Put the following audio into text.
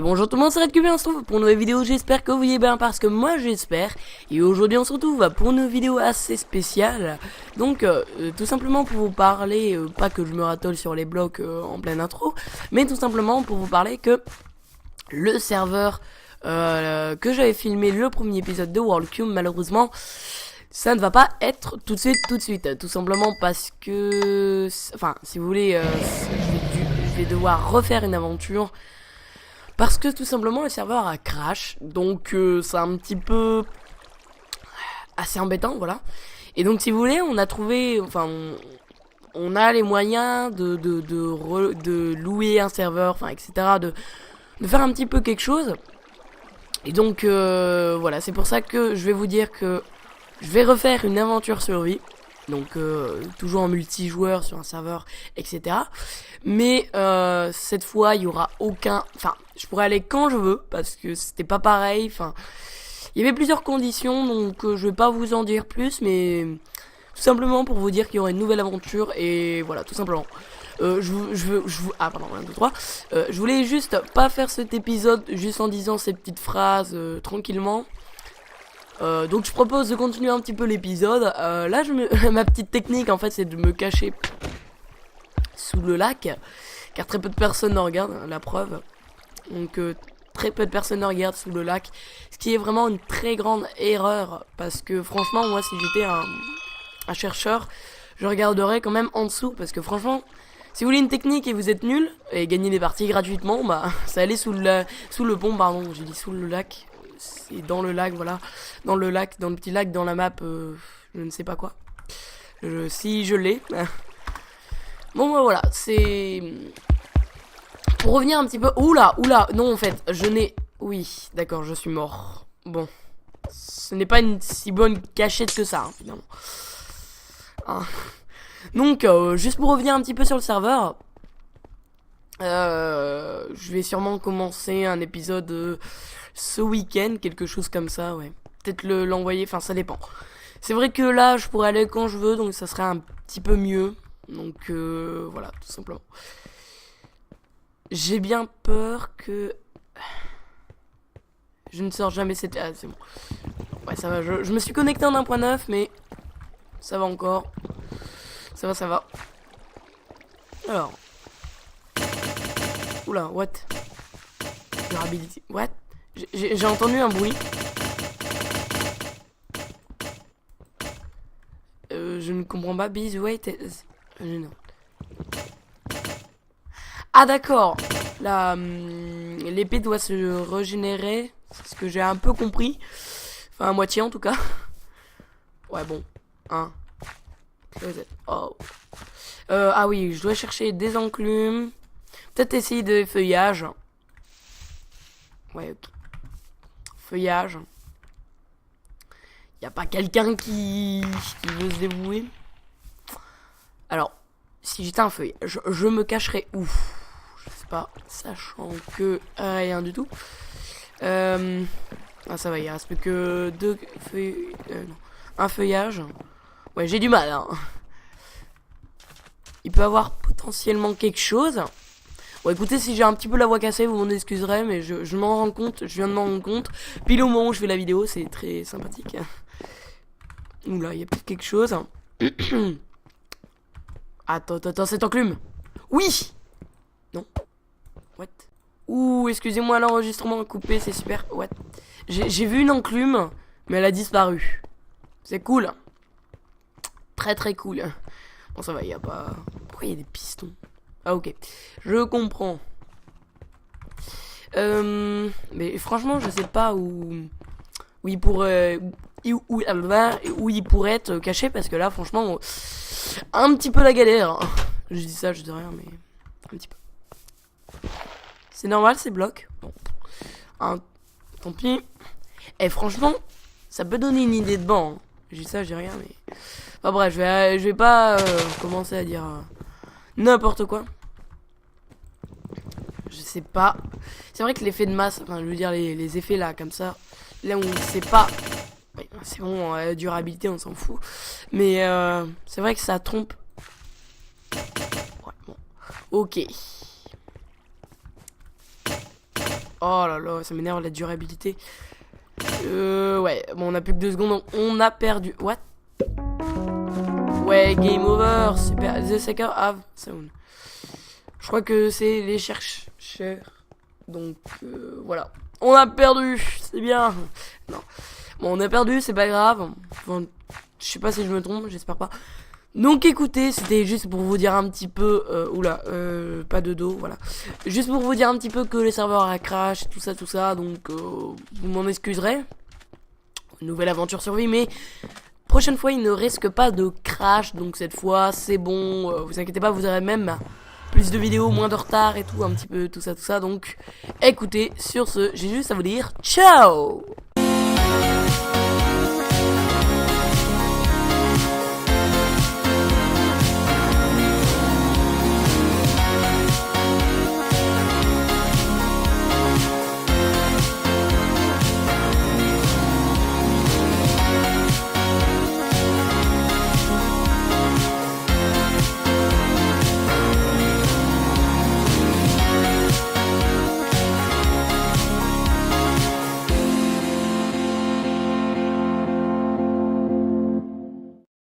Et bonjour tout le monde, c'est RedCube et on se retrouve pour une nouvelle vidéo, j'espère que vous allez bien parce que moi j'espère. Et aujourd'hui on se retrouve pour une vidéo assez spéciale. Donc tout simplement pour vous parler, pas que je me ratole sur les blocs en pleine intro, mais tout simplement pour vous parler que le serveur que j'avais filmé le premier épisode de WorldCube, malheureusement ça ne va pas être tout de suite, tout simplement parce que, enfin si vous voulez, je vais devoir refaire une aventure. Parce que tout simplement le serveur a crash, donc c'est un petit peu assez embêtant, voilà. Et donc si vous voulez, on a trouvé, enfin, on a les moyens de louer un serveur, enfin, etc., de faire un petit peu quelque chose. Et donc voilà, c'est pour ça que je vais vous dire que je vais refaire une aventure survie. Donc toujours en multijoueur sur un serveur, etc. Mais cette fois il y aura aucun, enfin je pourrais aller quand je veux parce que c'était pas pareil. Enfin il y avait plusieurs conditions, donc je vais pas vous en dire plus, mais tout simplement pour vous dire qu'il y aura une nouvelle aventure et voilà, tout simplement. Pardon, 1, 2, 3. Je voulais juste pas faire cet épisode juste en disant ces petites phrases tranquillement. Donc je propose de continuer un petit peu l'épisode. Là ma petite technique en fait c'est de me cacher sous le lac, car très peu de personnes en regardent, la preuve. Donc très peu de personnes en regardent sous le lac, ce qui est vraiment une très grande erreur, parce que franchement moi si j'étais un chercheur, je regarderais quand même en dessous, parce que franchement si vous voulez une technique et vous êtes nul et gagner des parties gratuitement, bah ça allait sous le pont, pardon, j'ai dit sous le lac. C'est dans le lac, voilà. Dans le lac, dans le petit lac, dans la map, je ne sais pas quoi. Si je l'ai. Bon, bah, voilà, c'est... Pour revenir un petit peu... Oula, non, en fait, je n'ai... Oui, d'accord, je suis mort. Bon. Ce n'est pas une si bonne cachette que ça, hein, finalement. Hein. Donc, juste pour revenir un petit peu sur le serveur... je vais sûrement commencer un épisode ce week-end, quelque chose comme ça, ouais. Peut-être l'envoyer, enfin ça dépend. C'est vrai que là, je pourrais aller quand je veux, donc ça serait un petit peu mieux. Donc voilà, tout simplement. J'ai bien peur que... Je ne sors jamais cette... Ah, c'est bon. Ouais, ça va, je me suis connecté en 1.9, mais ça va encore. Ça va. Alors... Oula, what? Durabilité. What? J'ai entendu un bruit. Je ne comprends pas. Bees wait. Non. Ah d'accord. L'épée doit se régénérer. C'est ce que j'ai un peu compris. Enfin à moitié en tout cas. Ouais bon. Hein. Oh. Ah oui, je dois chercher des enclumes. Peut-être essayer de feuillage. Ouais, ok. Feuillage. Y a pas quelqu'un qui veut se dévouer? Alors, si j'étais un feuille, je me cacherais où? Je sais pas, sachant que rien du tout. Ah ça va, il reste plus que deux feuilles. Non. Un feuillage. Ouais, j'ai du mal. Hein. Il peut avoir potentiellement quelque chose. Bon écoutez, si j'ai un petit peu la voix cassée, vous m'en excuserez, mais je m'en rends compte, je viens de m'en rendre compte. Pile au moment où je fais la vidéo, c'est très sympathique. Oula, il y a peut-être quelque chose. Attends, cette enclume. Oui. Non. What? Ouh, excusez-moi, l'enregistrement coupé, c'est super. What? J'ai vu une enclume, mais elle a disparu. C'est cool. Très très cool. Bon ça va, il y a pas... Pourquoi il y a des pistons? Ah ok, je comprends. Mais franchement, je sais pas où il pourrait où il pourrait être caché, parce que là, franchement, un petit peu la galère. Je dis ça, je dis rien, mais un petit peu. C'est normal ces blocs. Bon, tant pis. Et franchement, ça peut donner une idée de banc. Hein. Je dis ça, je dis rien, mais. Enfin bref, je vais pas commencer à dire. N'importe quoi. Je sais pas. C'est vrai que l'effet de masse, enfin je veux dire les effets là comme ça, là où on sait pas. Ouais, c'est bon, durabilité on s'en fout. Mais c'est vrai que ça trompe. Ouais, bon. Ok. Oh là là, ça m'énerve la durabilité. Ouais, bon, on a plus que 2 secondes, on a perdu. What? Ouais, game over. Super. The seeker have sound. Je crois que c'est les chercheurs. Donc, voilà. On a perdu. C'est bien. Non. Bon, on a perdu, c'est pas grave. Enfin, je sais pas si je me trompe, j'espère pas. Donc écoutez, c'était juste pour vous dire un petit peu, pas de dos, voilà. Juste pour vous dire un petit peu que le serveur a crash, tout ça, donc vous m'en excuserez. Nouvelle aventure survie, mais prochaine fois il ne risque pas de crash, donc cette fois c'est bon, vous inquiétez pas, vous aurez même plus de vidéos, moins de retard et tout, un petit peu tout ça, donc écoutez, sur ce, j'ai juste à vous dire ciao.